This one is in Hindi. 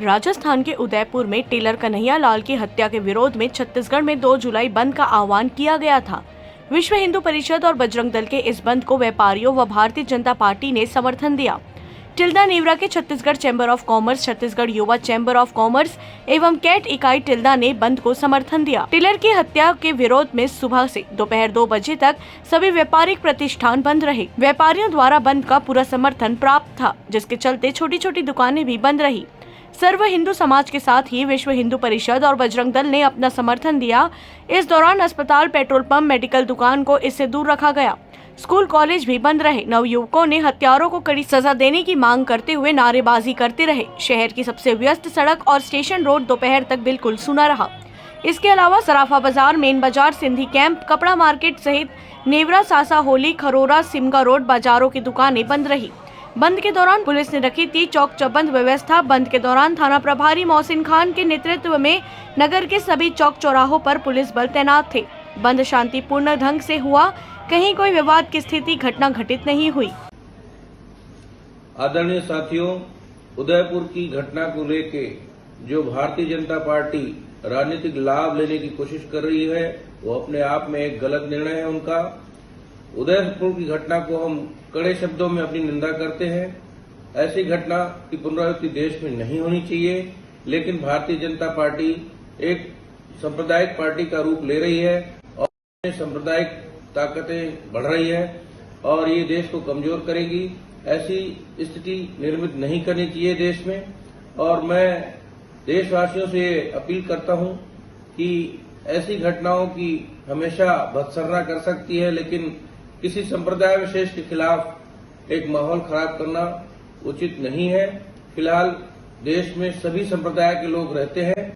राजस्थान के उदयपुर में टेलर कन्हैया लाल की हत्या के विरोध में छत्तीसगढ़ में 2 जुलाई बंद का आह्वान किया गया था। विश्व हिंदू परिषद और बजरंग दल के इस बंद को व्यापारियों व भारतीय जनता पार्टी ने समर्थन दिया। टिल्डा नेवरा के Chhattisgarh chamber of commerce, Chhattisgarh युवा चैम्बर ऑफ कॉमर्स एवं कैट इकाई टिल्डा ने बंद को समर्थन दिया। टेलर की हत्या के विरोध में सुबह से दोपहर 2 बजे तक सभी व्यापारिक प्रतिष्ठान बंद रहे। व्यापारियों द्वारा बंद का पूरा समर्थन प्राप्त था, जिसके चलते छोटी छोटी दुकानें भी बंद रही। सर्व हिंदू समाज के साथ ही विश्व हिंदू परिषद और बजरंग दल ने अपना समर्थन दिया। इस दौरान अस्पताल, पेट्रोल पंप, मेडिकल दुकान को इससे दूर रखा गया। स्कूल, कॉलेज भी बंद रहे। नवयुवकों ने हत्यारों को कड़ी सजा देने की मांग करते हुए नारेबाजी करते रहे। शहर की सबसे व्यस्त सड़क और स्टेशन रोड दोपहर तक बिल्कुल सूना रहा। इसके अलावा सराफा बाजार, मेन बाजार, सिंधी कैंप, कपड़ा मार्केट सहित नेवरा, सासा, होली, खरोरा, सिमगा रोड बाजारों की दुकानें बंद रही। बंद के दौरान पुलिस ने रखी थी चौक चौबंद व्यवस्था। बंद के दौरान थाना प्रभारी मोहसिन खान के नेतृत्व में नगर के सभी चौक चौराहों पर पुलिस बल तैनात थे। बंद शांतिपूर्ण ढंग से हुआ, कहीं कोई विवाद की स्थिति घटना घटित नहीं हुई। आदरणीय साथियों, उदयपुर की घटना को लेके जो भारतीय जनता पार्टी राजनीतिक लाभ लेने की कोशिश कर रही है, वो अपने आप में एक गलत निर्णय है उनका। उदयपुर की घटना को हम कड़े शब्दों में अपनी निंदा करते हैं। ऐसी घटना की पुनरावृत्ति देश में नहीं होनी चाहिए, लेकिन भारतीय जनता पार्टी एक सांप्रदायिक पार्टी का रूप ले रही है और सांप्रदायिक ताकतें बढ़ रही है और ये देश को कमजोर करेगी। ऐसी स्थिति निर्मित नहीं करनी चाहिए देश में। और मैं देशवासियों से अपील करता हूं कि ऐसी घटनाओं की हमेशा भत्सना कर सकती है, लेकिन किसी संप्रदाय विशेष के खिलाफ एक माहौल खराब करना उचित नहीं है। फिलहाल देश में सभी संप्रदाय के लोग रहते हैं।